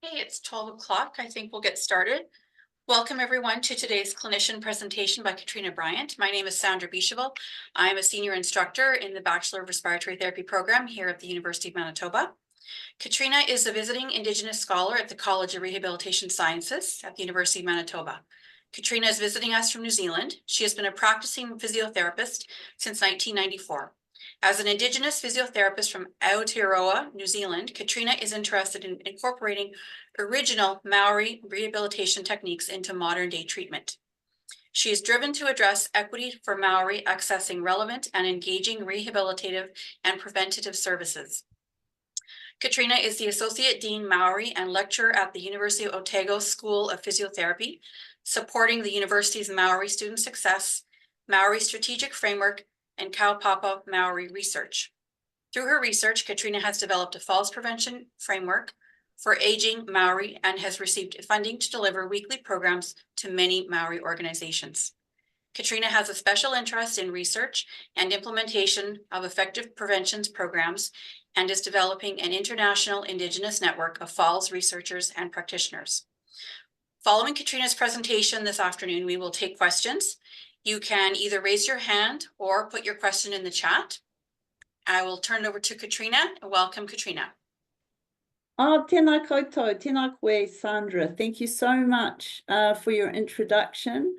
Hey, it's 12 o'clock. I think we'll get started. Welcome everyone to today's clinician presentation by Katrina Bryant. My name is Sandra Bicheville. I'm a senior instructor in the Bachelor of Respiratory Therapy program here at the University of Manitoba. Katrina is a visiting Indigenous scholar at the College of Rehabilitation Sciences at the University of Manitoba. Katrina is visiting us from New Zealand. She has been a practicing physiotherapist since 1994. As an Indigenous physiotherapist from Aotearoa, New Zealand, Katrina is interested in incorporating original Maori rehabilitation techniques into modern day treatment. She is driven to address equity for Maori accessing relevant and engaging rehabilitative and preventative services. Katrina is the Associate Dean Maori and lecturer at the University of Otago School of Physiotherapy, supporting the university's Maori student success, Maori strategic framework, and Kaupapa Maori research. Through her research, Katrina has developed a falls prevention framework for aging Maori and has received funding to deliver weekly programs to many Maori organizations. Katrina has a special interest in research and implementation of effective prevention programs and is developing an international Indigenous network of falls researchers and practitioners. Following Katrina's presentation this afternoon, we will take questions. You can either raise your hand or put your question in the chat. I will turn it over to Katrina. Welcome, Katrina. Tēnā koutou, tēnā koe, Sandra. Thank you so much for your introduction.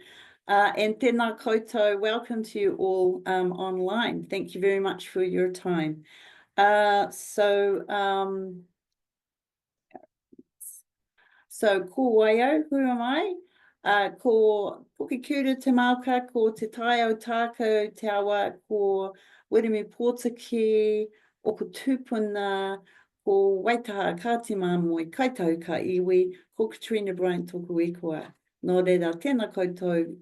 And tēnā koutou, welcome to you all online. Thank you very much for your time. So ko waio, who am I? Ko Pōtiki te mauka, ko te tai o tākou te awa, ko Wirimi Pōtiki, o ko tūpuna, ko waitaha ka te māmoe, kaitau ka iwi, ko Katrina Bryant tōku ikoa. Nō reira, tēnā koutou,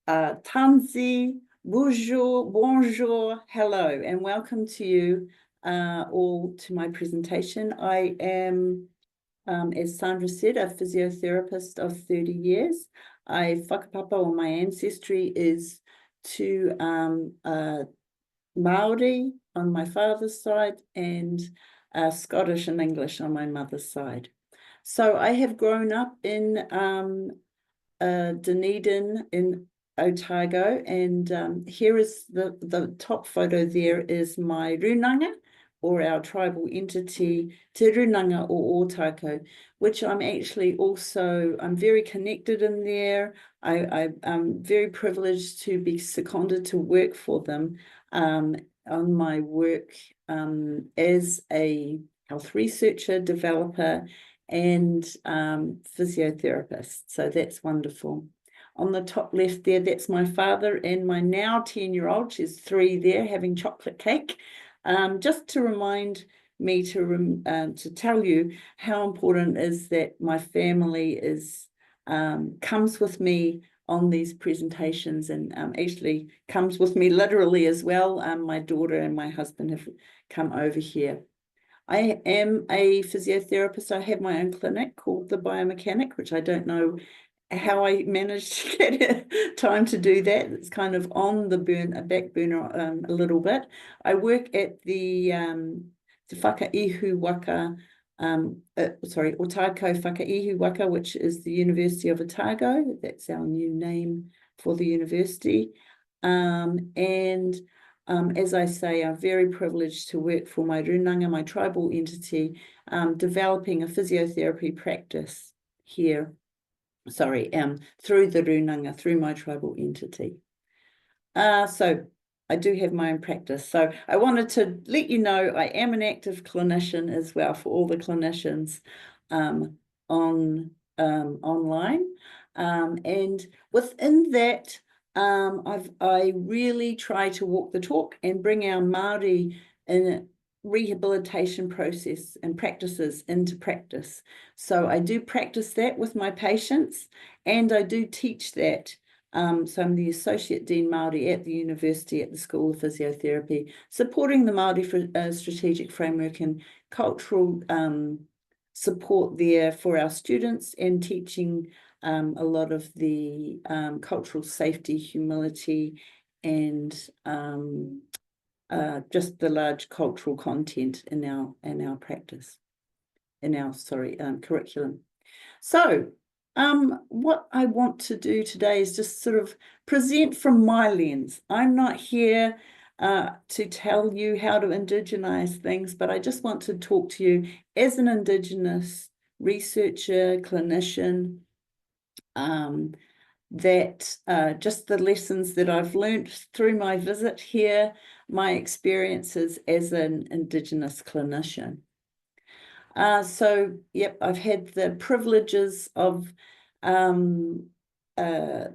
tanzi, bonjour, hello, and welcome to you all to my presentation. I am, as Sandra said, a physiotherapist of 30 years. Whakapapa, or my ancestry is to Māori on my father's side and Scottish and English on my mother's side. So I have grown up in Dunedin in Otago, and here is the top photo. There is my runanga, or our tribal entity, Te Runanga o Ōtākau, which I'm actually also, I'm very connected in there. I'm very privileged to be seconded to work for them on my work as a health researcher, developer, and physiotherapist. So that's wonderful. On the top left there, that's my father and my now 10-year-old. She's 3 there having chocolate cake. Just to remind me to tell you how important it is that my family is comes with me on these presentations, and actually comes with me literally as well. My daughter and my husband have come over here. I am a physiotherapist. I have my own clinic called The Biomechanic, which I don't know how I managed to get time to do that. It's kind of on the back burner a little bit. I work at the Whakaihu Waka, Otago Whakaihu Waka, which is the University of Otago. That's our new name for the university. As I say, I'm very privileged to work for my runanga, my tribal entity, developing a physiotherapy practice here. Through the runanga, through my tribal entity. So I do have my own practice. So I wanted to let you know I am an active clinician as well for all the clinicians online. And within that, I really try to walk the talk and bring our Māori in rehabilitation process and practices into practice. So I do practice that with my patients, and I do teach that. So I'm the Associate Dean Māori at the University at the School of Physiotherapy, supporting the Māori strategic framework and cultural support there for our students, and teaching a lot of the cultural safety, humility, and just the large cultural content in our practice. curriculum. So what I want to do today is just sort of present from my lens. I'm not here to tell you how to indigenize things, but I just want to talk to you as an Indigenous researcher, clinician, that just the lessons that I've learnt through my visit here, my experiences as an Indigenous clinician. So, yep, I've had the privileges of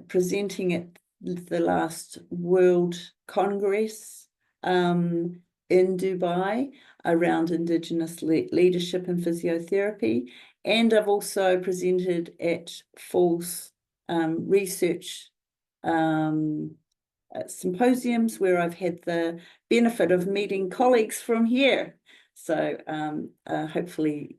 presenting at the last World Congress in Dubai around Indigenous leadership and physiotherapy. And I've also presented at Falls research symposiums where I've had the benefit of meeting colleagues from here. So hopefully,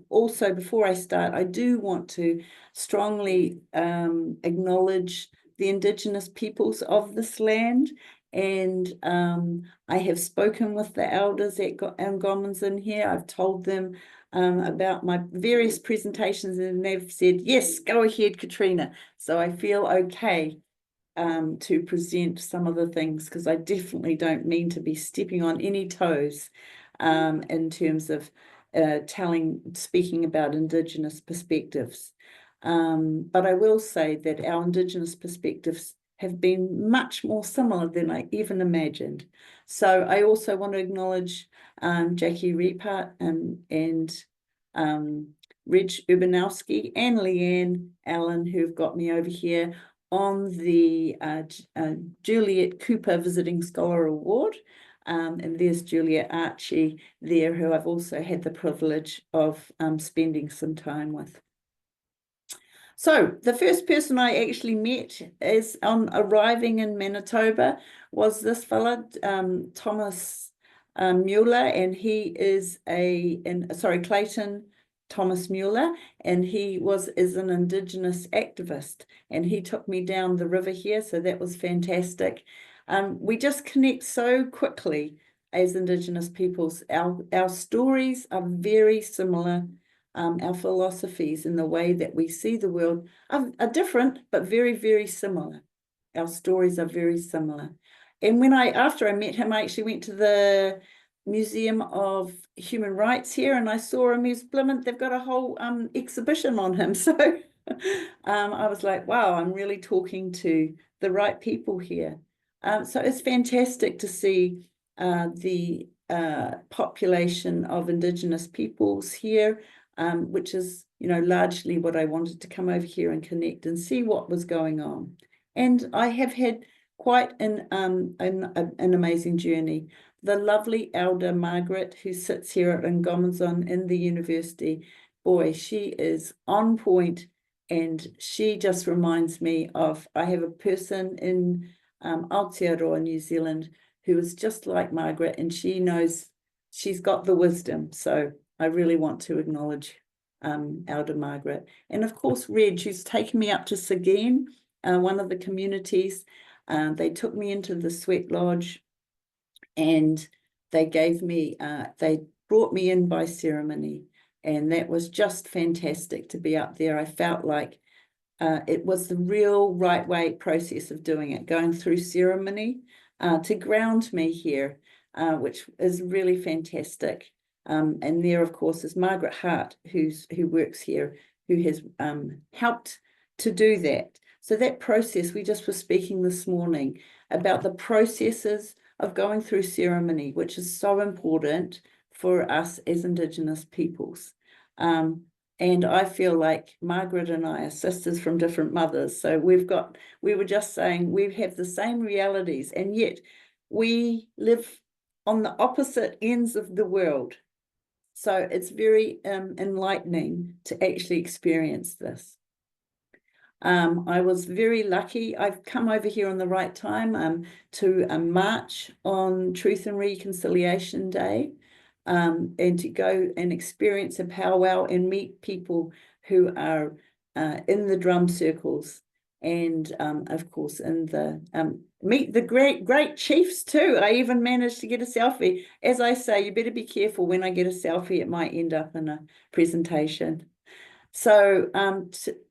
also before I start, I do want to strongly acknowledge the Indigenous peoples of this land. And I have spoken with the elders at Ngomans in here. I've told them about my various presentations, and they've said, yes, go ahead, Katrina. So I feel okay to present some of the things, because I definitely don't mean to be stepping on any toes in terms of speaking about Indigenous perspectives. But I will say that our Indigenous perspectives have been much more similar than I even imagined. So I also want to acknowledge Jackie Repart and Reg Urbanowski and Leanne Allen, who've got me over here on the Juliet Cooper Visiting Scholar Award. And there's Julia Archie there, who I've also had the privilege of spending some time with. So the first person I actually met is on arriving in Manitoba was this fella, Thomas Mueller, and he is Clayton Thomas Mueller, and he is an Indigenous activist, and he took me down the river here, so that was fantastic. We just connect so quickly as Indigenous peoples. Our stories are very similar. Our philosophies and the way that we see the world are different, but very, very similar. Our stories are very similar. And after I met him, I actually went to the Museum of Human Rights here, and I saw they've got a whole exhibition on him. So I was like, wow, I'm really talking to the right people here. So it's fantastic to see the population of Indigenous peoples here, which is, largely what I wanted to come over here and connect and see what was going on. And I have had quite an amazing journey. The lovely elder Margaret, who sits here at Ngomans in the university, boy, she is on point, and she just reminds me of, I have a person in Aotearoa, New Zealand, who is just like Margaret, and she knows, she's got the wisdom. So I really want to acknowledge Elder Margaret. And of course, Reg, who's taken me up to Seguin, one of the communities. They took me into the Sweat Lodge, and they brought me in by ceremony. And that was just fantastic to be up there. I felt like it was the real right way process of doing it, going through ceremony to ground me here, which is really fantastic. And there, of course, is Margaret Hart, who works here, who has helped to do that. So that process, we just were speaking this morning about the processes of going through ceremony, which is so important for us as Indigenous peoples. And I feel like Margaret and I are sisters from different mothers. So we were just saying, we have the same realities, and yet we live on the opposite ends of the world. So it's very enlightening to actually experience this. I was very lucky. I've come over here on the right time to a march on Truth and Reconciliation Day, and to go and experience a powwow and meet people who are in the drum circles and of course in the meet the great chiefs too. I even managed to get a selfie. As I say, you better be careful when I get a selfie, it might end up in a presentation. So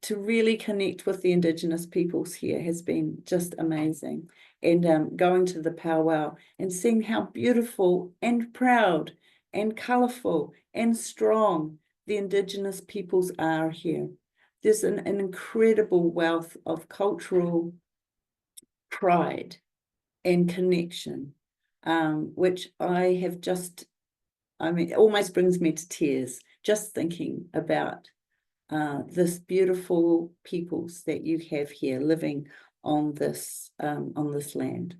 to really connect with the Indigenous peoples here has been just amazing. And going to the powwow and seeing how beautiful and proud and colourful and strong the Indigenous peoples are here. There's an incredible wealth of cultural pride and connection, which I have just, I mean, it almost brings me to tears just thinking about this beautiful peoples that you have here living on this land.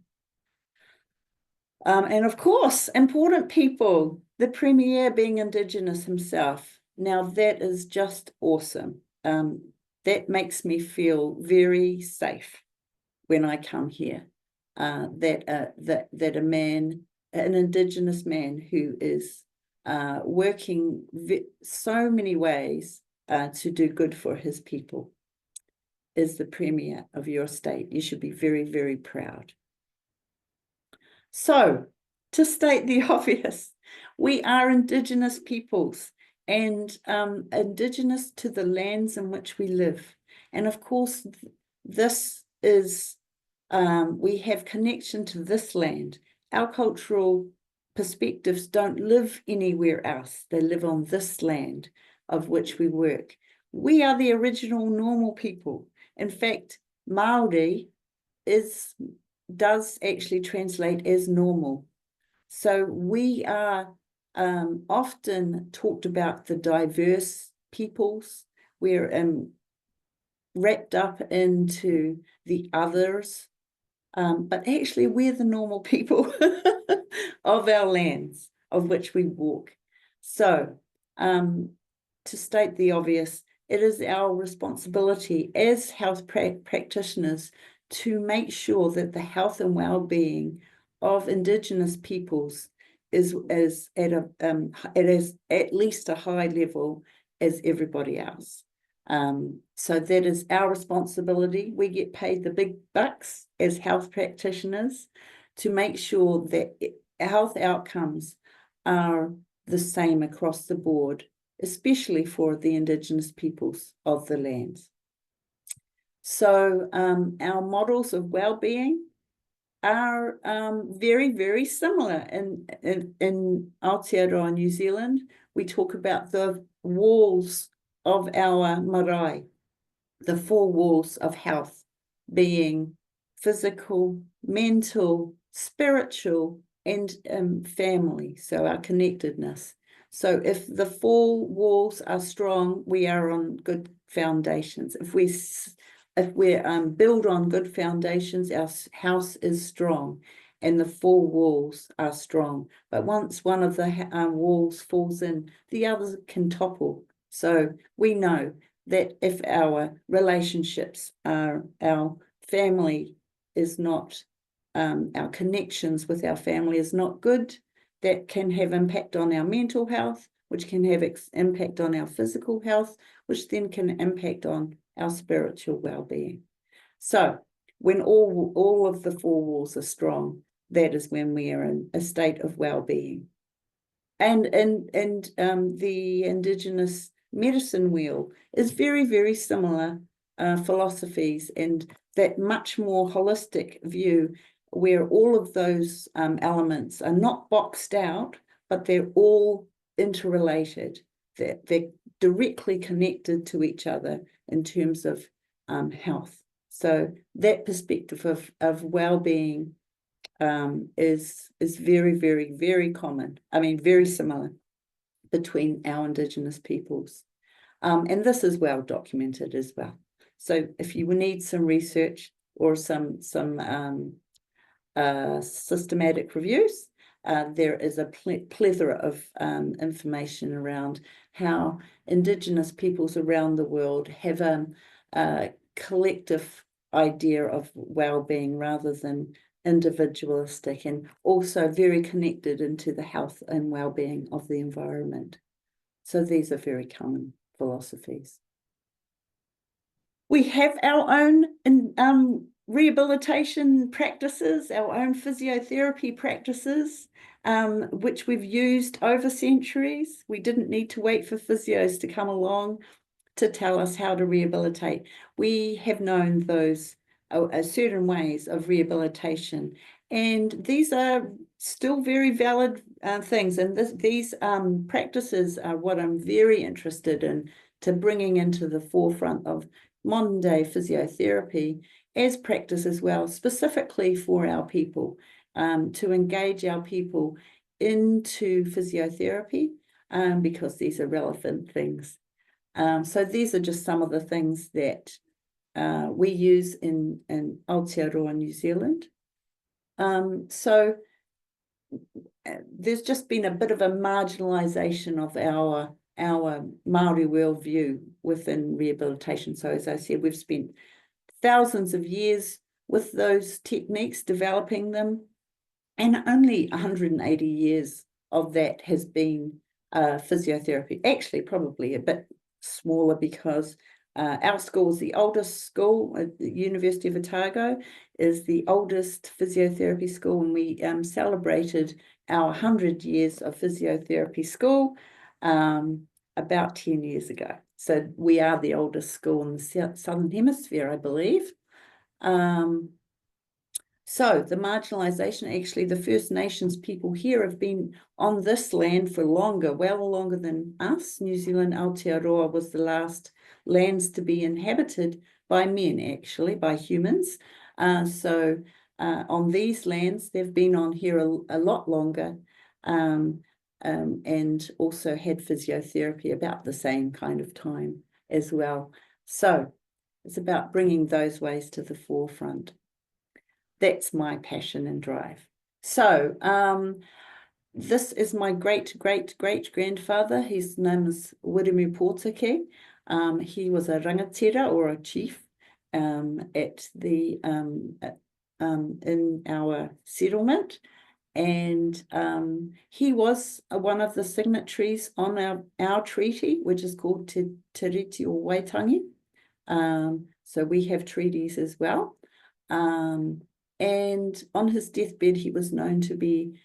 And of course, important people, the Premier being Indigenous himself. Now that is just awesome. That makes me feel very safe when I come here. That a man, an Indigenous man who is working so many ways to do good for his people is the Premier of your state. You should be very, very proud. So, to state the obvious, we are Indigenous peoples and Indigenous to the lands in which we live. And of course, this is, we have connection to this land. Our cultural perspectives don't live anywhere else. They live on this land of which we work. We are the original normal people. In fact, Māori does actually translate as normal. So we are often talked about the diverse peoples. We're wrapped up into the others, but actually we're the normal people of our lands of which we walk. So to state the obvious, it is our responsibility as health practitioners to make sure that the health and well-being of Indigenous peoples is at least a high level as everybody else. So that is our responsibility. We get paid the big bucks as health practitioners to make sure that health outcomes are the same across the board, especially for the Indigenous peoples of the lands. So our models of well-being are very, very similar. In Aotearoa, New Zealand, we talk about the walls of our marae, the 4 walls of health being physical, mental, spiritual, and family, so our connectedness. So if the 4 walls are strong, we are on good foundations. If we're built on good foundations, our house is strong and the 4 walls are strong. But once one of the walls falls in, the others can topple. So we know that if our relationships are, our family is not, our connections with our family is not good, that can have impact on our mental health, which can have impact on our physical health, which then can impact on our spiritual well-being. So when all of the 4 walls are strong, that is when we are in a state of well-being. And the Indigenous medicine wheel is very, very similar philosophies, and that much more holistic view where all of those elements are not boxed out, but they're all interrelated. They're directly connected to each other in terms of health. So that perspective of well-being is very, very, very common. I mean, very similar between our Indigenous peoples. And this is well documented as well. So if you need some research or some systematic reviews, there is a plethora of information around how Indigenous peoples around the world have a collective idea of well-being rather than individualistic, and also very connected into the health and well-being of the environment. So these are very common philosophies. We have our own rehabilitation practices, our own physiotherapy practices, which we've used over centuries. We didn't need to wait for physios to come along to tell us how to rehabilitate. We have known those certain ways of rehabilitation, and these are still very valid things. And these practices are what I'm very interested in to bringing into the forefront of modern day physiotherapy as practice as well, specifically for our people, to engage our people into physiotherapy, because these are relevant things. So these are just some of the things that we use in Aotearoa, New Zealand. So there's just been a bit of a marginalisation of our Māori worldview within rehabilitation. So as I said, we've spent thousands of years with those techniques, developing them, and only 180 years of that has been physiotherapy. Actually, probably a bit smaller, because our school is the oldest school at the University of Otago, is the oldest physiotherapy school, and we celebrated our 100 years of physiotherapy school about 10 years ago. So we are the oldest school in the Southern Hemisphere, I believe. So the marginalisation, actually, the First Nations people here have been on this land for longer, well longer than us. New Zealand, Aotearoa was the last lands to be inhabited by men, actually, by humans. So on these lands, they've been on here a lot longer, and also had physiotherapy about the same kind of time as well. So it's about bringing those ways to the forefront. That's my passion and drive. So this is my great-great-great-grandfather. His name is Wiremu Pōtiki. He was a rangatira, or a chief, at the in our settlement, and he was one of the signatories on our treaty, which is called Te Tiriti o Waitangi. So we have treaties as well. And on his deathbed, he was known to be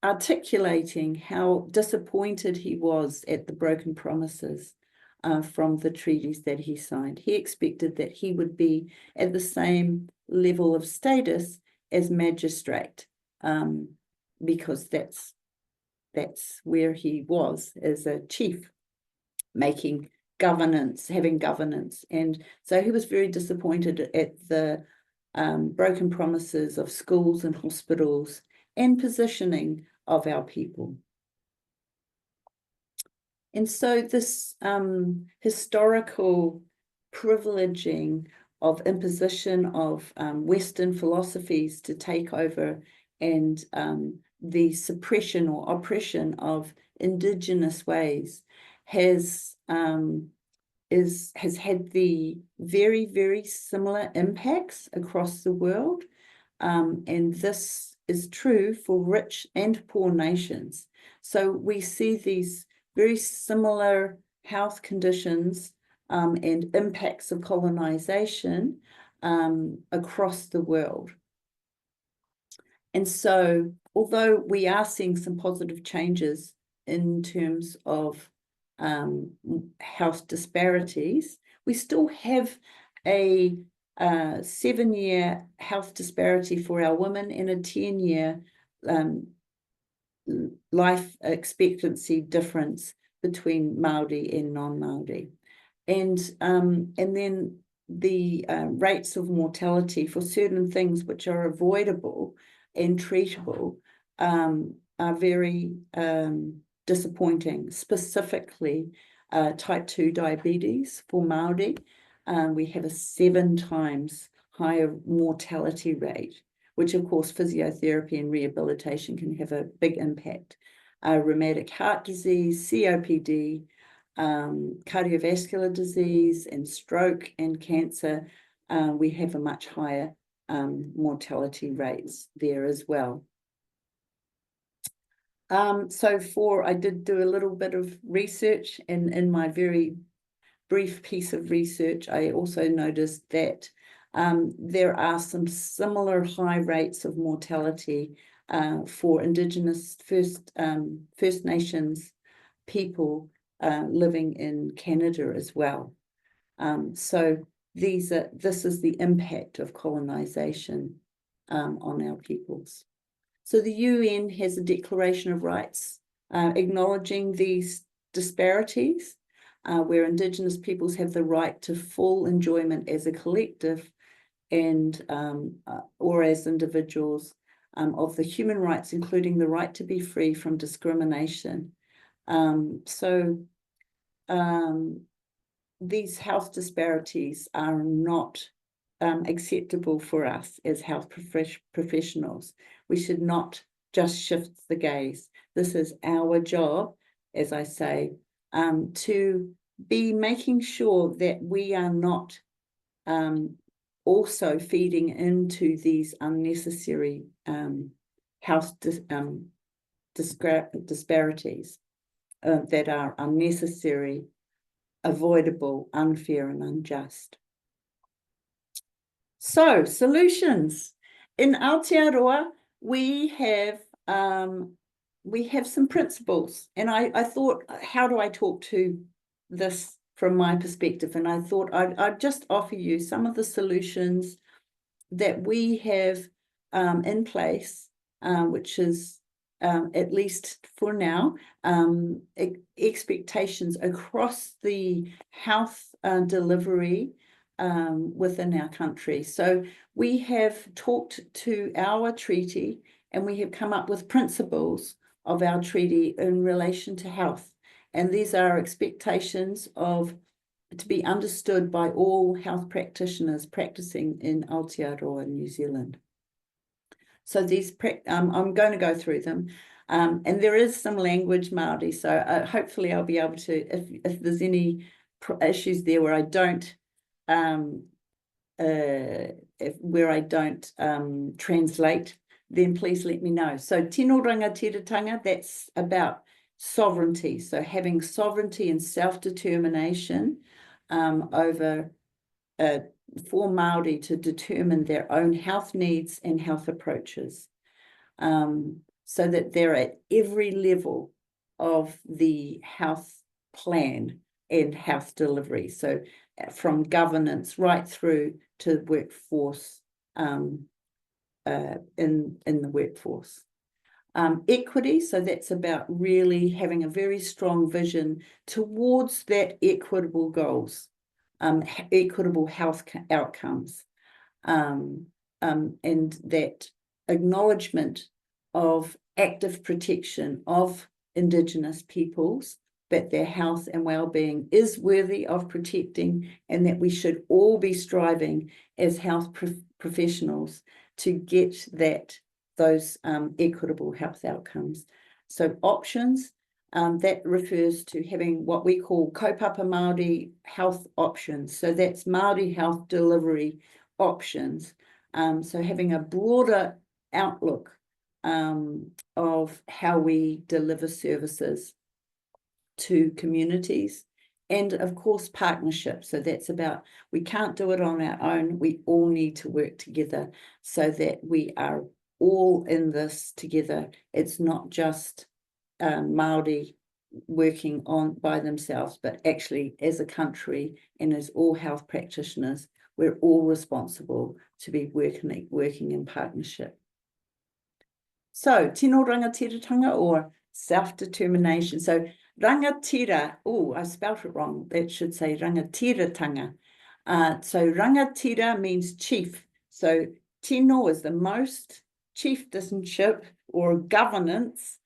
articulating how disappointed he was at the broken promises from the treaties that he signed. He expected that he would be at the same level of status as magistrate, because that's where he was as a chief, making governance, having governance. And so he was very disappointed at the broken promises of schools and hospitals and positioning of our people. And so this historical privileging of imposition of Western philosophies to take over, and the suppression or oppression of Indigenous ways has had the very, very similar impacts across the world. And this is true for rich and poor nations. So we see these very similar health conditions and impacts of colonization across the world. And so, although we are seeing some positive changes in terms of health disparities, we still have a 7-year health disparity for our women and a 10-year life expectancy difference between Māori and non-Māori. And then the rates of mortality for certain things which are avoidable and treatable are very disappointing, specifically type 2 diabetes for Māori. We have a 7 times higher mortality rate, which of course physiotherapy and rehabilitation can have a big impact. Rheumatic heart disease, COPD, cardiovascular disease and stroke and cancer, we have a much higher mortality rates there as well. So I did do a little bit of research in my very brief piece of research, I also noticed that there are some similar high rates of mortality for Indigenous First Nations people living in Canada as well. So this is the impact of colonization on our peoples. So the UN has a Declaration of Rights acknowledging these disparities, where Indigenous peoples have the right to full enjoyment as a collective and or as individuals of the human rights, including the right to be free from discrimination. These health disparities are not acceptable for us as health professionals. We should not just shift the gaze. This is our job, as I say, to be making sure that we are not also feeding into these unnecessary health disparities that are unnecessary, avoidable, unfair, and unjust. So, solutions. In Aotearoa, we have some principles, and I thought, how do I talk to this from my perspective? And I thought I'd just offer you some of the solutions that we have in place, which is at least for now, expectations across the health delivery within our country. So we have talked to our treaty and we have come up with principles of our treaty in relation to health. And these are expectations to be understood by all health practitioners practicing in Aotearoa, New Zealand. So these, I'm going to go through them. And there is some language Māori, so hopefully I'll be able to, if there's any issues there where I don't, translate, then please let me know. So tino rangatiratanga, that's about sovereignty. So having sovereignty and self-determination over for Māori to determine their own health needs and health approaches, so that they're at every level of the health plan and health delivery. So from governance right through to workforce, in the workforce. Equity, so that's about really having a very strong vision towards that equitable goals, equitable health outcomes, and that acknowledgement of active protection of Indigenous peoples, that their health and well-being is worthy of protecting, and that we should all be striving as health professionals to get those equitable health outcomes. So options, that refers to having what we call kaupapa Māori health options. So that's Māori health delivery options. So having a broader outlook of how we deliver services to communities, and of course partnerships. So that's about, we can't do it on our own, we all need to work together so that we are all in this together. It's not just Māori working on by themselves, but actually as a country and as all health practitioners, we're all responsible to be working in partnership. So tino rangatiratanga, or self-determination. So rangatira, oh, I spelled it wrong. That should say rangatiratanga. So rangatira means chief. So tino is the most, chieftainship or governance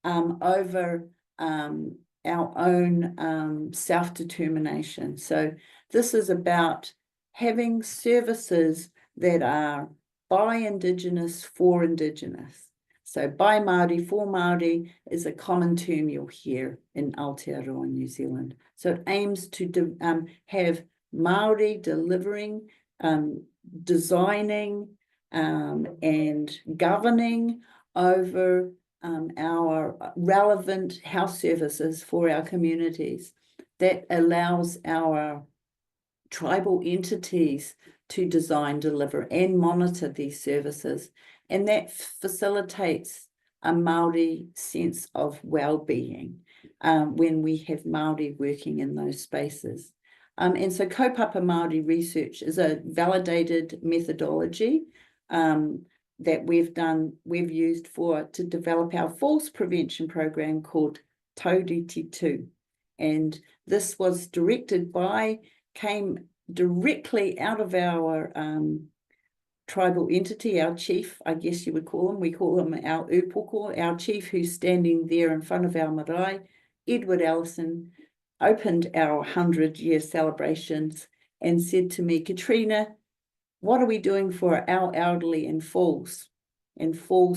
over our own self-determination. So this is about having services that are by Indigenous for Indigenous. So by Māori for Māori is a common term you'll hear in Aotearoa, New Zealand. So it aims to have Māori delivering, designing, and governing over our relevant health services for our communities. that allows our tribal entities to design, deliver, and monitor these services. And that facilitates a Māori sense of well-being when we have Māori working in those spaces. And so kaupapa Māori research is a validated methodology that we've used to develop our falls prevention program called Tauriti 2. And this was came directly out of our tribal entity, our chief, I guess you would call him. We call him our upoko, our chief, who's standing there in front of our marae. Edward Ellison opened our 100-year celebrations and said to me, Katrina, what are we doing for our elderly in falls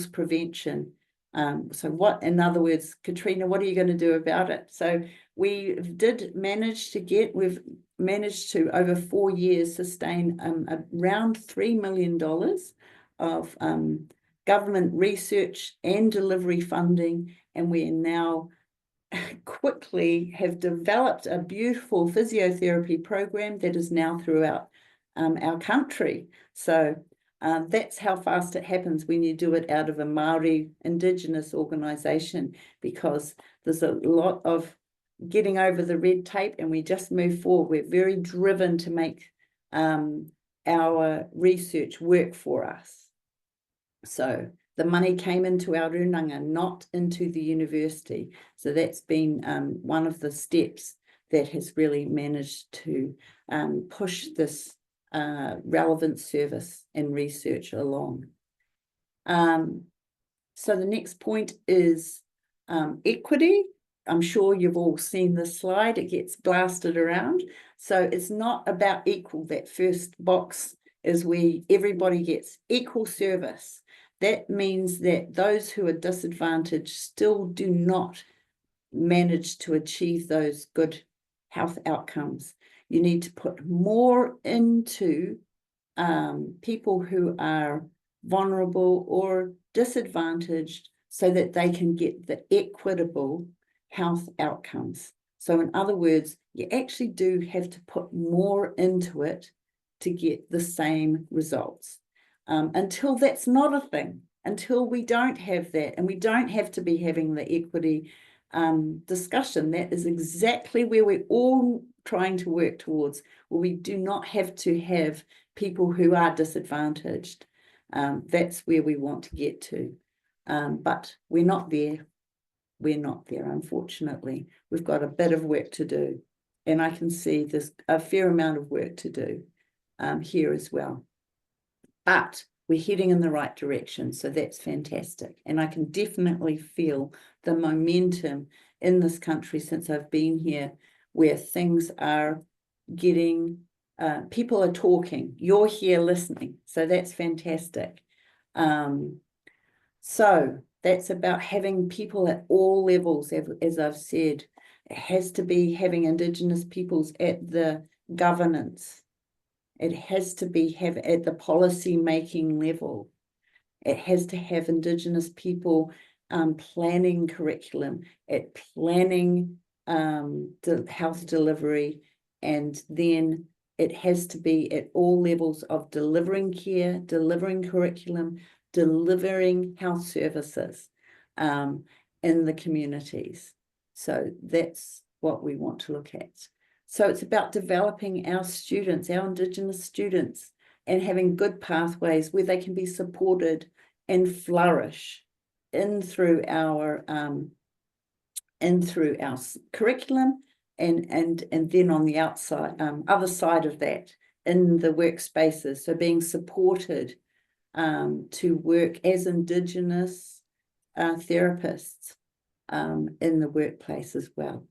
prevention? So what, in other words, Katrina, what are you going to do about it? So we've managed to over 4 years sustain around $3 million of government research and delivery funding, and we now quickly have developed a beautiful physiotherapy program that is now throughout our country. So that's how fast it happens when you do it out of a Māori Indigenous organisation, because there's a lot of getting over the red tape and we just move forward. We're very driven to make our research work for us. So the money came into our runanga, not into the university. So that's been one of the steps that has really managed to push this relevant service and research along. So the next point is equity. I'm sure you've all seen this slide. It gets blasted around. So it's not about equal. That first box is where everybody gets equal service. That means that those who are disadvantaged still do not manage to achieve those good health outcomes. You need to put more into people who are vulnerable or disadvantaged so that they can get the equitable health outcomes. So in other words, you actually do have to put more into it to get the same results. Until that's not a thing, until we don't have that, and we don't have to be having the equity discussion, that is exactly where we're all trying to work towards, where we do not have to have people who are disadvantaged. That's where we want to get to. But we're not there. We're not there, unfortunately. We've got a bit of work to do. And I can see there's a fair amount of work to do here as well. But we're heading in the right direction, so that's fantastic. And I can definitely feel the momentum in this country since I've been here, where things are getting, people are talking, you're here listening, so that's fantastic. So that's about having people at all levels, as I've said. It has to be having Indigenous peoples at the governance. It has to be at the policy making level. It has to have Indigenous people planning curriculum, at planning the health delivery, and then it has to be at all levels of delivering care, delivering curriculum, delivering health services in the communities. So that's what we want to look at. So it's about developing our students, our Indigenous students, and having good pathways where they can be supported and flourish through our curriculum, and then on the outside, other side of that, in the workspaces. So being supported to work as Indigenous therapists in the workplace as well.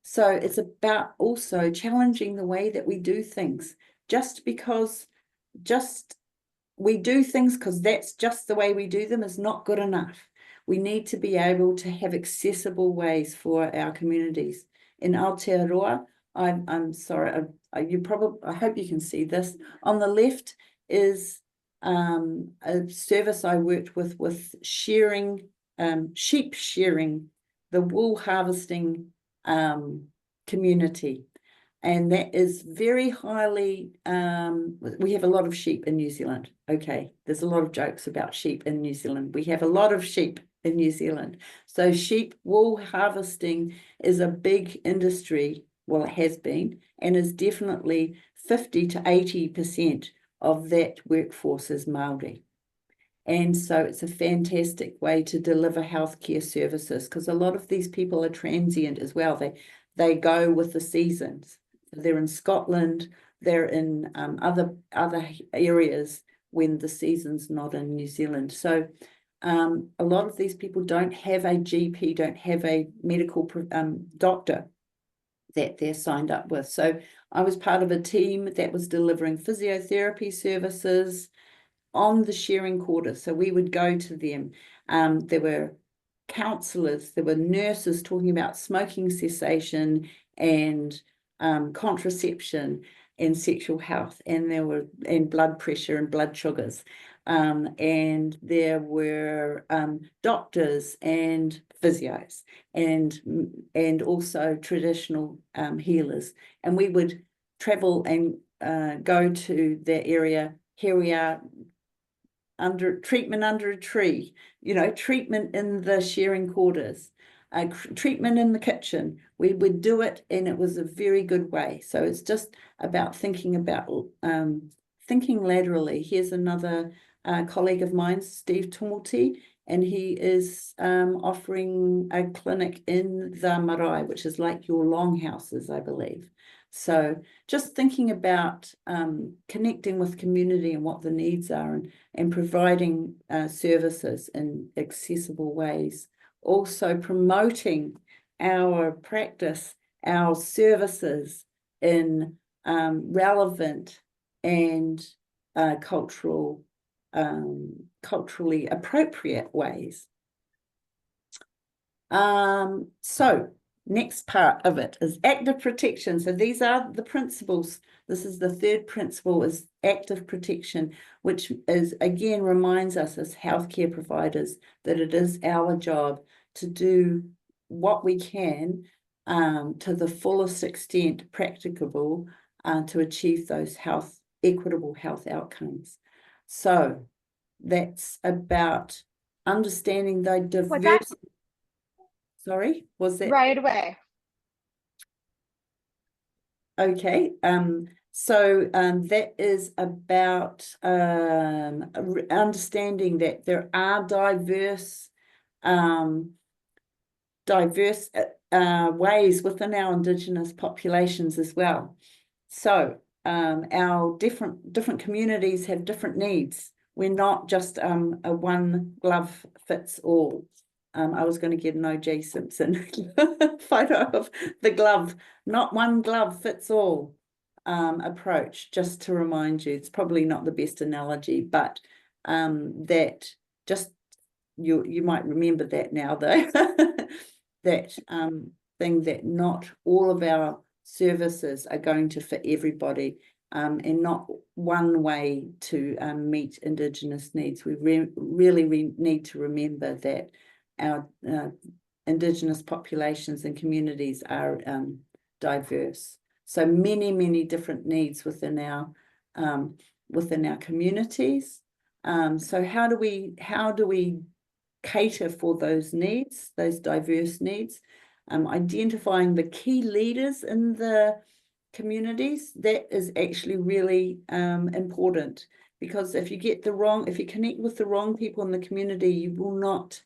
So it's about also challenging the way that we do things. We do things because that's just the way we do them is not good enough. We need to be able to have accessible ways for our communities. In Aotearoa, I'm sorry, I hope you can see this. On the left is a service I worked with shearing, sheep shearing, the wool harvesting community. And that is very highly, we have a lot of sheep in New Zealand. Okay, there's a lot of jokes about sheep in New Zealand. We have a lot of sheep in New Zealand. So sheep wool harvesting is a big industry. Well, it has been, and is definitely 50 to 80% of that workforce is Māori. And so it's a fantastic way to deliver healthcare services, because a lot of these people are transient as well. They go with the seasons. They're in Scotland, they're in other areas when the season's not in New Zealand. So a lot of these people don't have a GP, don't have a medical doctor that they're signed up with. So I was part of a team that was delivering physiotherapy services on the sharing quarter. So we would go to them. There were counsellors, there were nurses talking about smoking cessation and contraception and sexual health, and there were blood pressure and blood sugars. And there were doctors and physios and also traditional healers. And we would travel and go to the area. Here we are, treatment under a tree, treatment in the sharing quarters, treatment in the kitchen. We would do it, and it was a very good way. So it's just about thinking laterally. Here's another colleague of mine, Steve Tumulti, and he is offering a clinic in the marae, which is like your longhouses, I believe. So just thinking about connecting with community and what the needs are, and providing services in accessible ways. Also promoting our practice, our services in relevant and culturally appropriate ways. So next part of it is active protection. So these are the principles. This is the third principle, is active protection, which is, again, reminds us as healthcare providers that it is our job to do what we can to the fullest extent practicable to achieve those equitable health outcomes. So that's about understanding the diverse. Sorry, was that right away? Okay, so that is about understanding that there are diverse ways within our Indigenous populations as well. So our different communities have different needs. We're not just a one glove fits all. I was going to get an O.J. Simpson photo of the glove, not one glove fits all approach, just to remind you. It's probably not the best analogy, but that just, you might remember that now though, that thing that not all of our services are going to fit everybody, and not one way to meet Indigenous needs. We really need to remember that our Indigenous populations and communities are diverse. So many different needs within our communities. So how do we cater for those needs, those diverse needs? Identifying the key leaders in the communities, that is actually really important, because if you connect with the wrong people in the community, you will not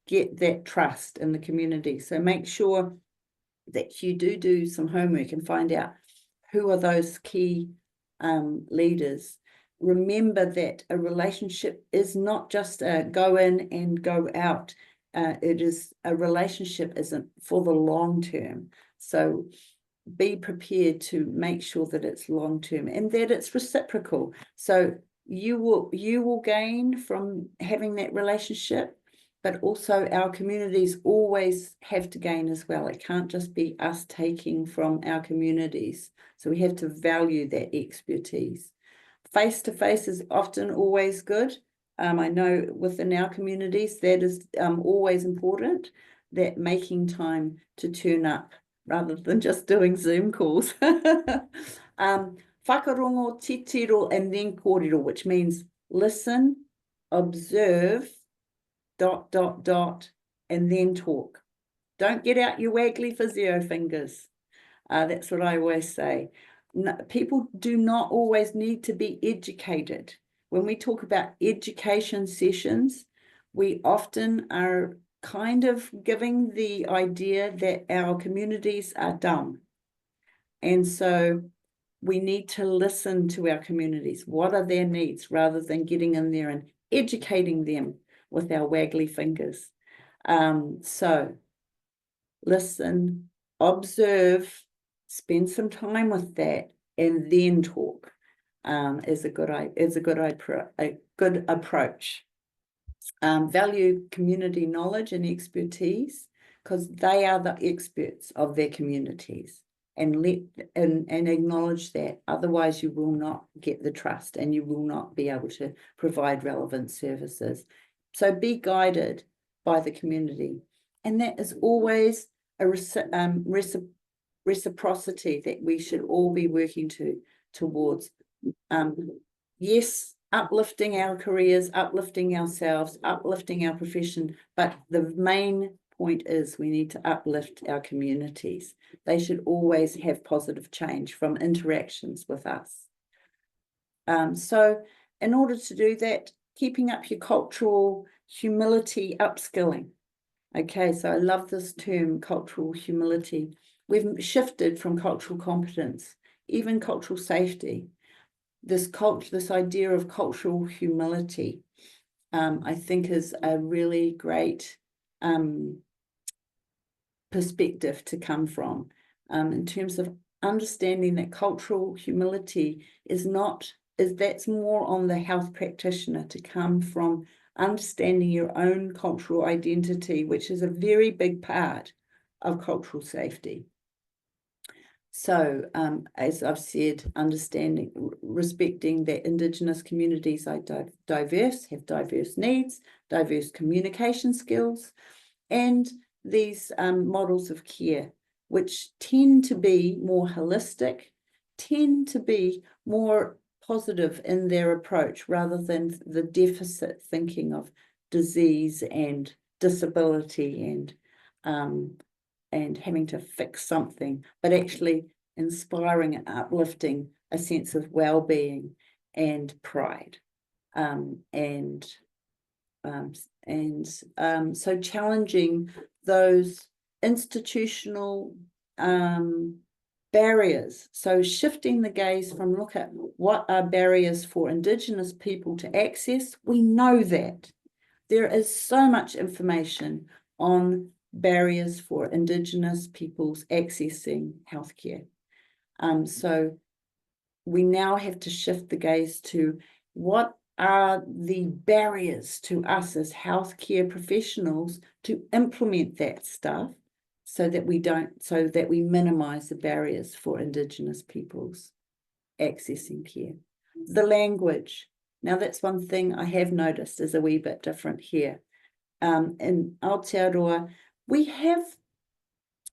get that trust in the community. So make sure that you do some homework and find out who are those key leaders. Remember that a relationship is not just a go in and go out. It is a relationship isn't for the long term. So be prepared to make sure that it's long term and that it's reciprocal. So you will gain from having that relationship, but also our communities always have to gain as well. It can't just be us taking from our communities. So we have to value that expertise. Face-to-face is often always good. I know within our communities that is always important, that making time to turn up rather than just doing Zoom calls. Whakarongo, titiro, and then kōrero, which means listen, observe, ... and then talk. Don't get out your waggly physio fingers. That's what I always say. No, people do not always need to be educated. When we talk about education sessions, we often are kind of giving the idea that our communities are dumb. And so we need to listen to our communities. What are their needs, rather than getting in there and educating them with our waggly fingers. So listen, observe, spend some time with that, and then talk. Is a good approach. Value community knowledge and expertise, because they are the experts of their communities, and acknowledge that. Otherwise, you will not get the trust, and you will not be able to provide relevant services. So be guided by the community, and that is always a reciprocity that we should all be working towards. Yes, uplifting our careers, uplifting ourselves, uplifting our profession, but the main point is we need to uplift our communities. They should always have positive change from interactions with us. So in order to do that, keeping up your cultural humility upskilling. Okay, so I love this term, cultural humility. We've shifted from cultural competence, even cultural safety. This idea of cultural humility, I think, is a really great perspective to come from, in terms of understanding that cultural humility that's more on the health practitioner, to come from understanding your own cultural identity, which is a very big part of cultural safety. So, as I've said, respecting that Indigenous communities are diverse, have diverse needs, diverse communication skills, and these models of care, which tend to be more holistic, tend to be more positive in their approach, rather than the deficit thinking of disease and disability and having to fix something, but actually inspiring and uplifting a sense of well-being and pride. So challenging those institutional barriers. So shifting the gaze from look at what are barriers for Indigenous people to access. We know that there is so much information on barriers for Indigenous peoples accessing healthcare. So we now have to shift the gaze to what are the barriers to us as healthcare professionals to implement that stuff, so that we minimize the barriers for Indigenous peoples accessing care. The language. Now that's one thing I have noticed is a wee bit different here. In Aotearoa, we have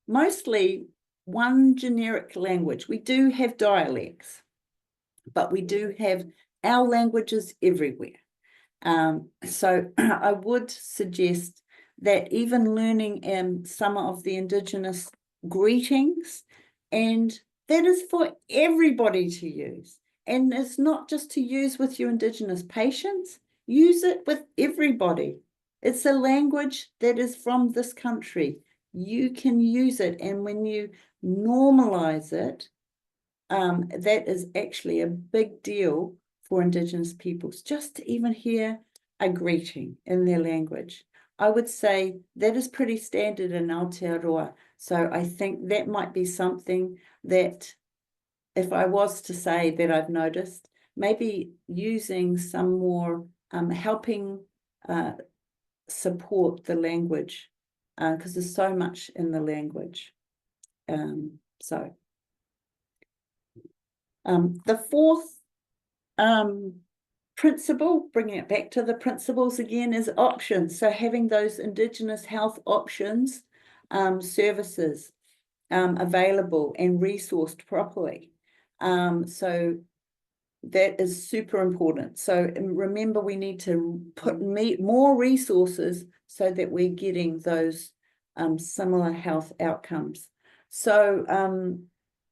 mostly one generic language. We do have dialects, but we do have our languages everywhere. So I would suggest that even learning some of the Indigenous greetings, and that is for everybody to use. And it's not just to use with your Indigenous patients, use it with everybody. It's a language that is from this country. You can use it, and when you normalize it, that is actually a big deal for Indigenous peoples, just to even hear a greeting in their language. I would say that is pretty standard in Aotearoa. So I think that might be something that, if I was to say that I've noticed, maybe using some more helping support the language, because there's so much in the language. The fourth principle, bringing it back to the principles again, is options. So having those Indigenous health options, services. available and resourced properly. So that is super important. So remember, we need to put more resources so that we're getting those similar health outcomes. So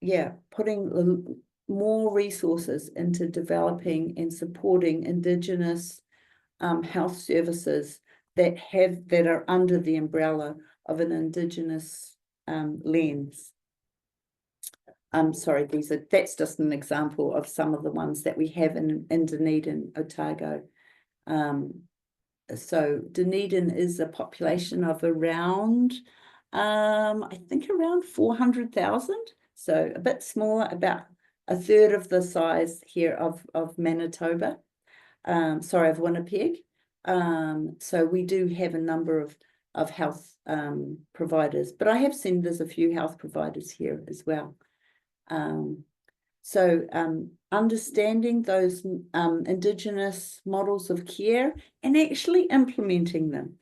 yeah, putting more resources into developing and supporting Indigenous health services that are under the umbrella of an Indigenous lens. Sorry, that's just an example of some of the ones that we have in Dunedin, Otago. So Dunedin is a population of around, I think around 400,000. So a bit smaller, about a third of the size here of Manitoba. Sorry, of Winnipeg. So we do have a number of health providers, but I have seen there's a few health providers here as well. So understanding those Indigenous models of care and actually implementing them.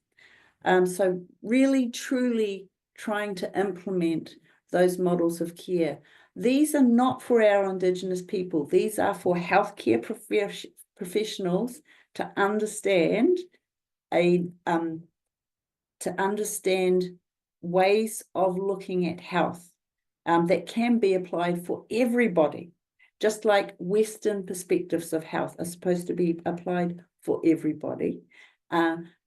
So really, truly trying to implement those models of care. These are not for our Indigenous people. These are for healthcare professionals to understand ways of looking at health that can be applied for everybody, just like Western perspectives of health are supposed to be applied for everybody.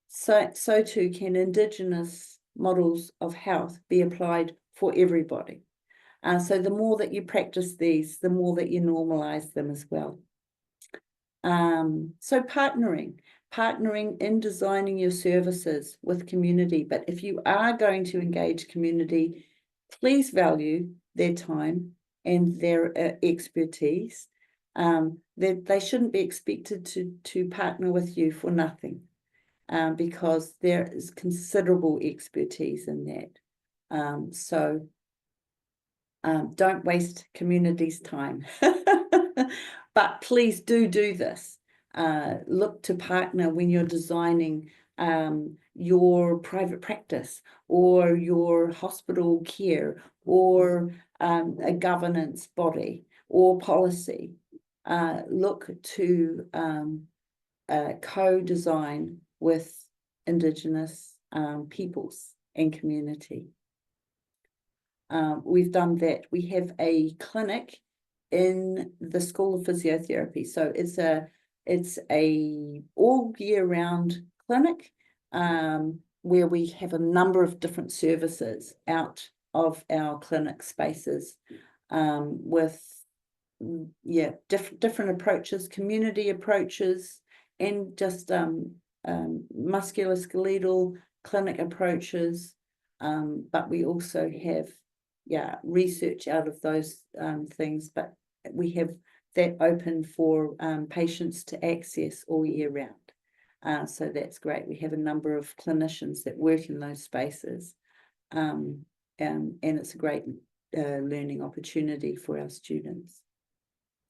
So too can Indigenous models of health be applied for everybody. So the more that you practice these, the more that you normalize them as well. So partnering in designing your services with community. But if you are going to engage community, please value their time and their expertise. They shouldn't be expected to partner with you for nothing, because there is considerable expertise in that. So don't waste community's time. But please do this. Look to partner when you're designing your private practice or your hospital care or a governance body or policy. Look to co-design with Indigenous peoples and community. We've done that. We have a clinic in the School of Physiotherapy. So it's a all year round clinic where we have a number of different services out of our clinic spaces with different approaches, community approaches, and just musculoskeletal clinic approaches. But we also have research out of those things, but we have that open for patients to access all year round. So that's great. We have a number of clinicians that work in those spaces, and it's a great learning opportunity for our students.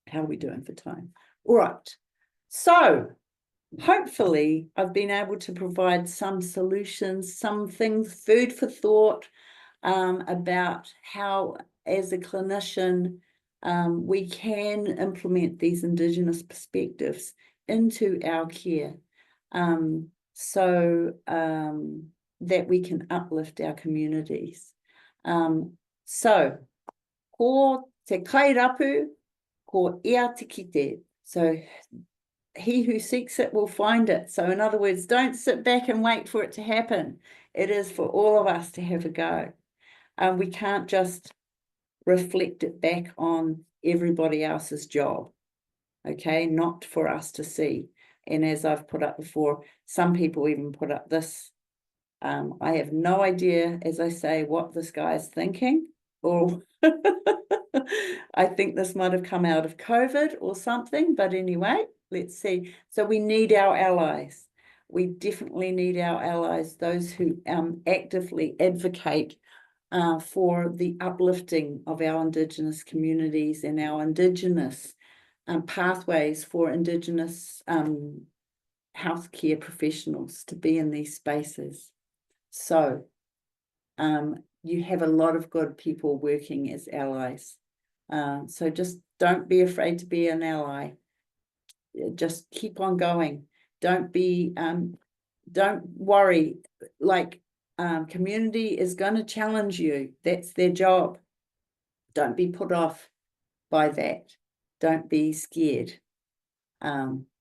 How are we doing for time? All right. So hopefully I've been able to provide some solutions, some things, food for thought, about how, as a clinician, we can implement these Indigenous perspectives into our care, so that we can uplift our communities. So, ko te kairapu, ko ea te kite. So, he who seeks it will find it. So in other words, don't sit back and wait for it to happen. It is for all of us to have a go. We can't just reflect it back on everybody else's job, okay? Not for us to see. And as I've put up before, some people even put up this. I have no idea, as I say, what this guy is thinking, or I think this might have come out of COVID or something, but anyway, let's see. So we need our allies. We definitely need our allies, those who actively advocate for the uplifting of our Indigenous communities and our Indigenous pathways for Indigenous healthcare professionals to be in these spaces. So you have a lot of good people working as allies. So just don't be afraid to be an ally. Just keep on going. Don't worry. Like, community is going to challenge you. That's their job. Don't be put off by that. Don't be scared.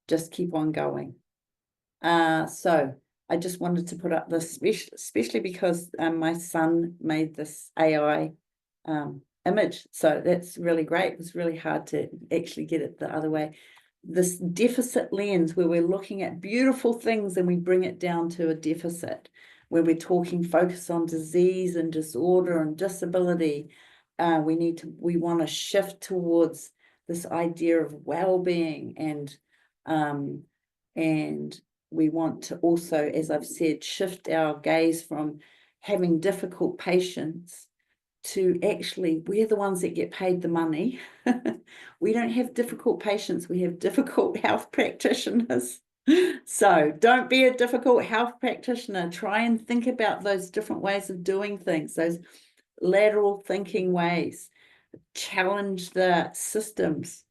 Just keep on going. So I just wanted to put up this, especially because my son made this AI image. So that's really great. It was really hard to actually get it the other way. This deficit lens, where we're looking at beautiful things and we bring it down to a deficit, where we're talking focus on disease and disorder and disability. We want to shift towards this idea of well-being, and we want to also, as I've said, shift our gaze from having difficult patients to actually, we're the ones that get paid the money. We don't have difficult patients, we have difficult health practitioners. So don't be a difficult health practitioner. Try and think about those different ways of doing things, those lateral thinking ways. Challenge the systems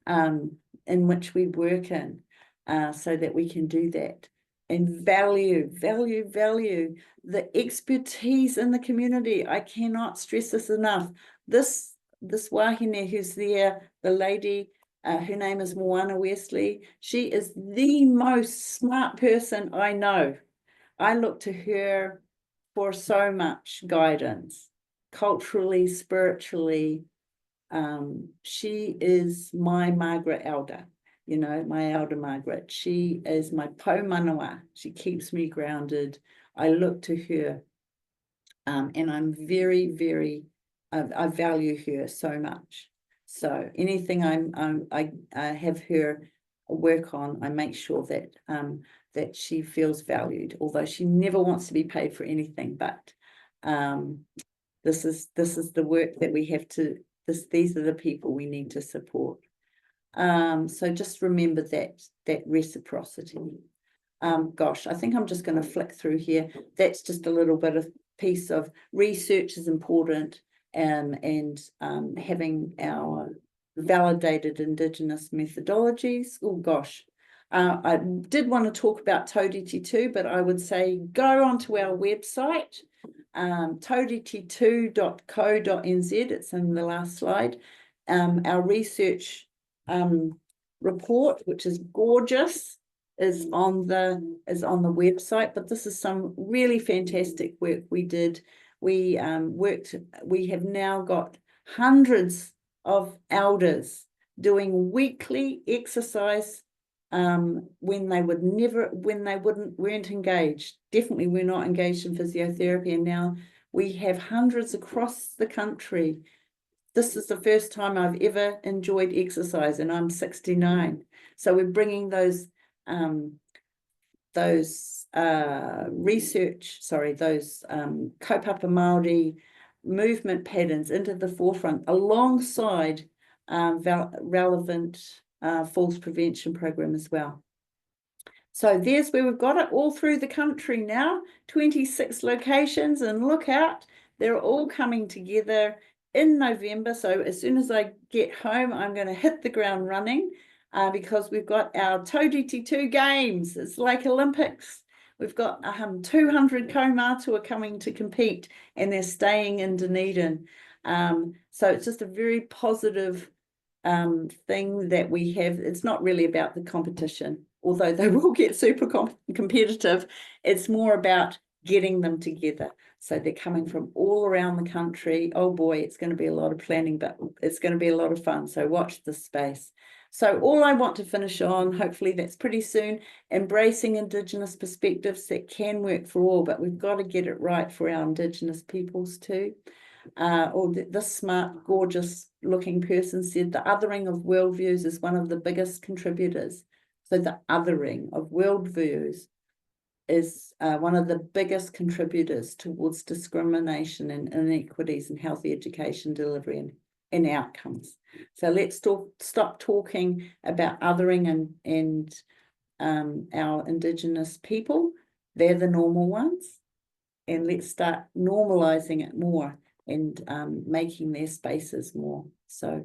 in which we work in, so that we can do that. And value the expertise in the community. I cannot stress this enough. This wahine who's there, the lady, her name is Moana Wesley. She is the most smart person I know. I look to her for so much guidance, culturally, spiritually. She is my Margaret Elder. You know, my elder Margaret. She is my po manawa. She keeps me grounded. I look to her, and I'm very, very, I value her so much. So anything I have her work on, I make sure that that she feels valued, although she never wants to be paid for anything. But this is the work that we have to. These are the people we need to support. So just remember that reciprocity. Gosh, I think I'm just going to flick through here. That's just a little bit of piece of research is important, and having our validated Indigenous methodologies. Oh gosh, I did want to talk about Tōriti too, but I would say go onto our website, tōriti2.co.nz. It's in the last slide. Our research report, which is gorgeous, is on the website. But this is some really fantastic work we did. We have now got hundreds of elders doing weekly exercise when they weren't engaged. Definitely we're not engaged in physiotherapy, and now we have hundreds across the country. This is the first time I've ever enjoyed exercise, and I'm 69. So we're bringing those kaupapa Māori movement patterns into the forefront, alongside relevant falls prevention program as well. So there's where we've got it all through the country now, 26 locations, and look out, they're all coming together in November. So as soon as I get home, I'm going to hit the ground running, because we've got our Tōriti 2 games. It's like Olympics. We've got 200 kaumātua coming to compete, and they're staying in Dunedin. So it's just a very positive thing that we have. It's not really about the competition, although they will get super competitive. It's more about getting them together. So they're coming from all around the country. Oh boy, it's going to be a lot of planning, but it's going to be a lot of fun. So watch this space. So all I want to finish on, hopefully that's pretty soon, embracing Indigenous perspectives that can work for all, but we've got to get it right for our Indigenous peoples too. This smart, gorgeous looking person said the othering of worldviews is one of the biggest contributors. So the othering of worldviews is one of the biggest contributors towards discrimination and inequities in healthy education delivery and outcomes. So let's stop talking about othering and our Indigenous people. They're the normal ones. and let's start normalizing it more and making their spaces more. So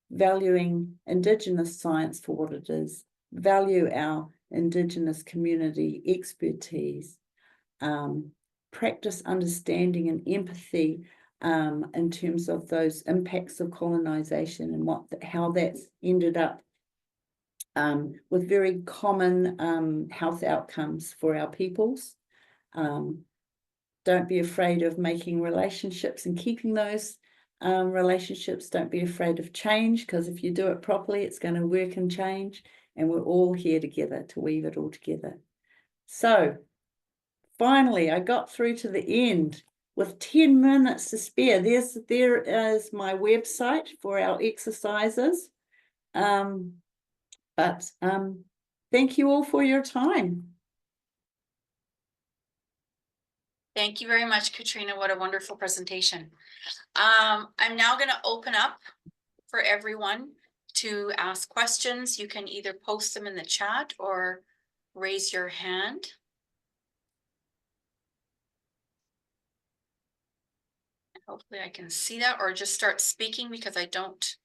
valuing Indigenous science for what it is, value our Indigenous community expertise, practice understanding and empathy in terms of those impacts of colonization and how that's ended up with very common health outcomes for our peoples. Don't be afraid of making relationships and keeping those relationships. Don't be afraid of change, because if you do it properly, it's going to work and change. And we're all here together to weave it all together. So finally, I got through to the end with 10 minutes to spare. There is my website for our exercises. But thank you all for your time. Thank you very much, Katrina. What a wonderful presentation. I'm now going to open up for everyone to ask questions. You can either post them in the chat or raise your hand. And hopefully I can see that, or just start speaking because I don't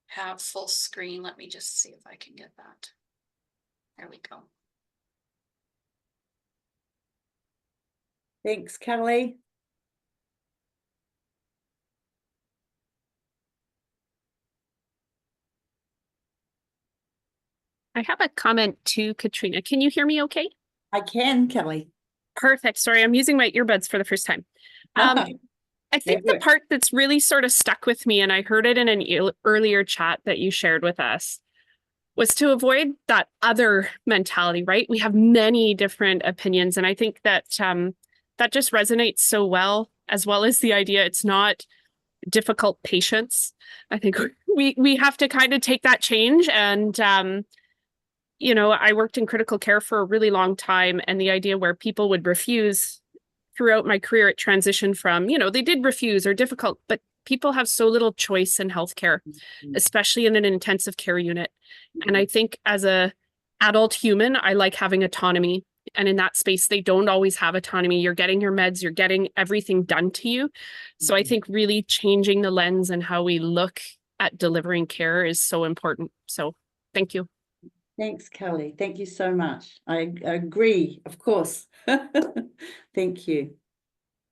have full screen. Let me just see if I can get that. There we go. Thanks, Kelly. I have a comment to Katrina. Can you hear me okay? I can, Kelly. Perfect. Sorry, I'm using my earbuds for the first time. I think the part that's really sort of stuck with me, and I heard it in an earlier chat that you shared with us, was to avoid that other mentality, right? We have many different opinions, and I think that that just resonates so well as the idea it's not difficult patience. I think we have to kind of take that change. And you know, I worked in critical care for a really long time, and the idea where people would refuse throughout my career, it transitioned from, you know, they did refuse or difficult, but people have so little choice in healthcare, especially in an intensive care unit. And I think as a adult human, I like having autonomy. And in that space, they don't always have autonomy. You're getting your meds, you're getting everything done to you. So I think really changing the lens and how we look at delivering care is so important. So thank you. Thanks, Kelly. Thank you so much. I agree, of course. Thank you.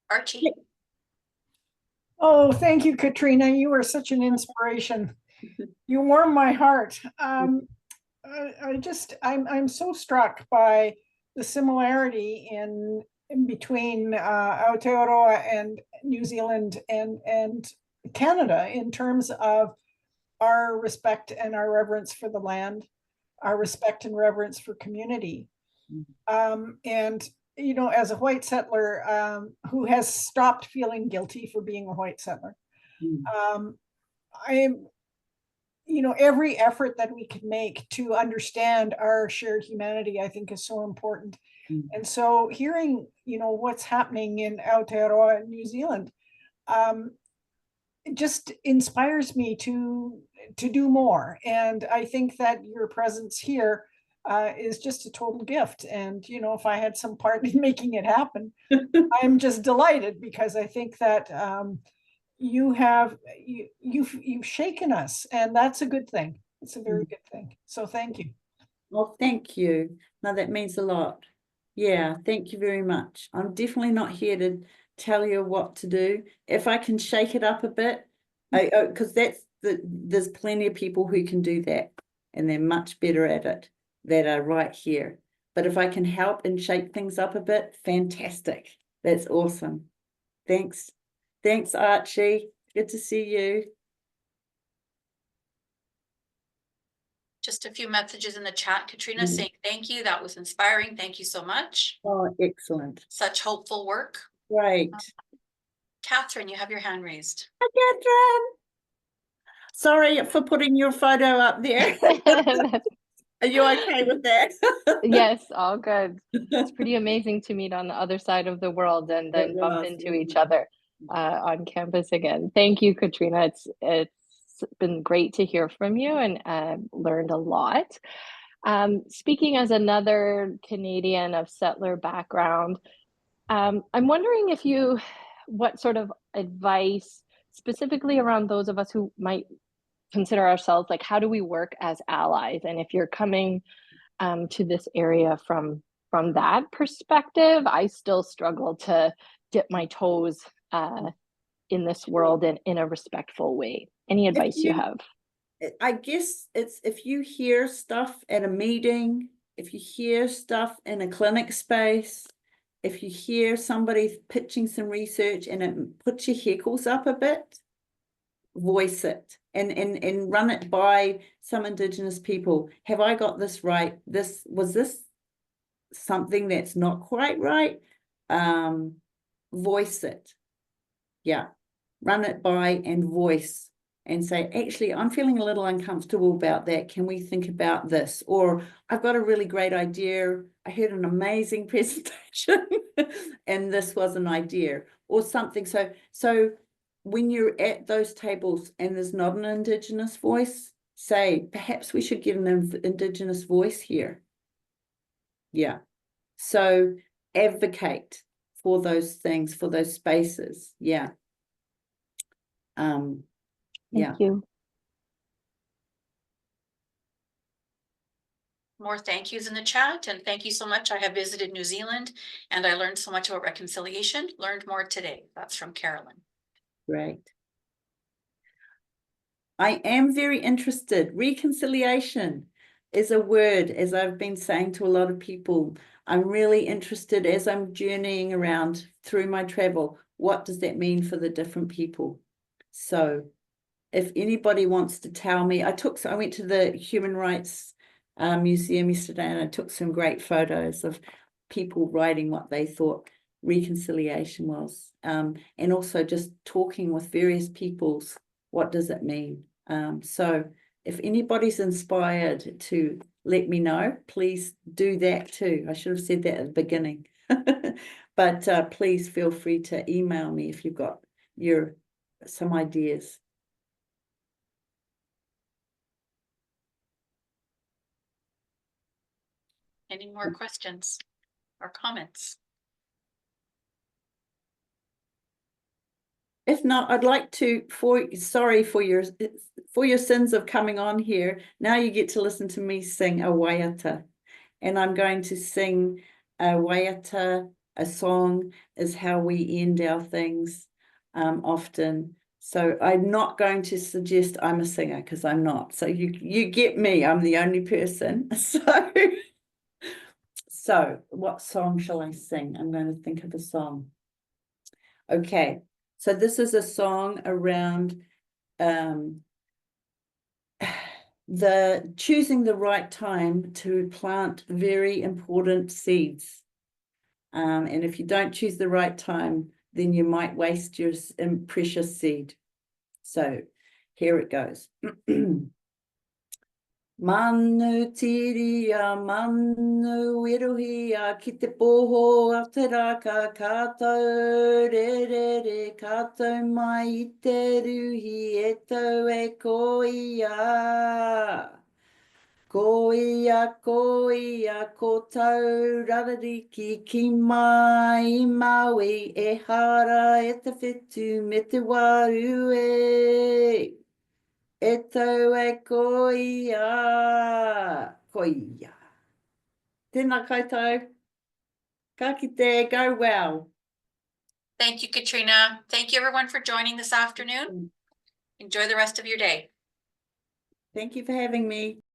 Archie. Oh, thank you, Katrina. You are such an inspiration. You warm my heart. I'm so struck by the similarity in between Aotearoa and New Zealand and Canada in terms of our respect and our reverence for the land, our respect and reverence for community. And, you know, as a white settler who has stopped feeling guilty for being a white settler, you know, every effort that we can make to understand our shared humanity, I think is so important. And so hearing, you know, what's happening in Aotearoa, New Zealand, it just inspires me to do more. And I think that your presence here is just a total gift. And, you know, if I had some part in making it happen, I'm just delighted, because I think that you've shaken us, and that's a good thing. It's a very good thing. So thank you. Well, thank you. No, that means a lot. Yeah, thank you very much. I'm definitely not here to tell you what to do. If I can shake it up a bit, because there's plenty of people who can do that, and they're much better at it that are right here. But if I can help and shake things up a bit, fantastic. That's awesome. Thanks. Thanks, Archie. Good to see you. Just a few messages in the chat. Katrina saying thank you. That was inspiring. Thank you so much. Oh, excellent. Such hopeful work. Great. Catherine, you have your hand raised. Hi, Catherine. Sorry for putting your photo up there. Are you okay with that? Yes, all good. It's pretty amazing to meet on the other side of the world and then bump into each other on campus again. Thank you, Katrina. It's been great to hear from you, and learned a lot. Speaking as another Canadian of settler background, I'm wondering what sort of advice, specifically around those of us who might consider ourselves, like, how do we work as allies? And if you're coming to this area from that perspective, I still struggle to dip my toes in this world in a respectful way. Any advice you have? I guess it's if you hear stuff at a meeting, if you hear stuff in a clinic space, if you hear somebody pitching some research and it puts your hackles up a bit, voice it and run it by some Indigenous people. Have I got this right? Was this something that's not quite right? Voice it. Yeah. Run it by and voice and say, actually, I'm feeling a little uncomfortable about that. Can we think about this? Or I've got a really great idea. I heard an amazing presentation and this was an idea or something. So when you're at those tables and there's not an Indigenous voice, say, perhaps we should get an Indigenous voice here. Yeah. So advocate for those things, for those spaces. Yeah. Thank you. More thank yous in the chat, and thank you so much. I have visited New Zealand and I learned so much about reconciliation. Learned more today. That's from Carolyn. Great. I am very interested. Reconciliation is a word, as I've been saying to a lot of people. I'm really interested as I'm journeying around through my travel. What does that mean for the different people? So if anybody wants to tell me, I went to the Human Rights Museum yesterday and I took some great photos of people writing what they thought reconciliation was, and also just talking with various peoples. What does it mean? So if anybody's inspired to let me know, please do that too. I should have said that at the beginning. But please feel free to email me if you've got some ideas. Any more questions or comments? If not, I'd like to, sorry for your sins of coming on here. Now you get to listen to me sing a waiata. And I'm going to sing a waiata. A song is how we end our things often. So I'm not going to suggest I'm a singer because I'm not. So you get me, I'm the only person. So what song shall I sing? I'm going to think of a song. Okay, so this is a song around the choosing the right time to plant very important seeds. And if you don't choose the right time, then you might waste your precious seed. So here it goes. Manu tiria, manu wiruhia, ki te poho a te raka, kātou re re re, kātou mai I te ruhi, e tau e koia. Koia, koia, ko tau rarariki, ki mai Maui, e hara e te whetu me te waru e. E tau e koia, koia. Tēnā koutou. Ka kite, go well. Thank you, Katrina. Thank you everyone for joining this afternoon. Enjoy the rest of your day. Thank you for having me.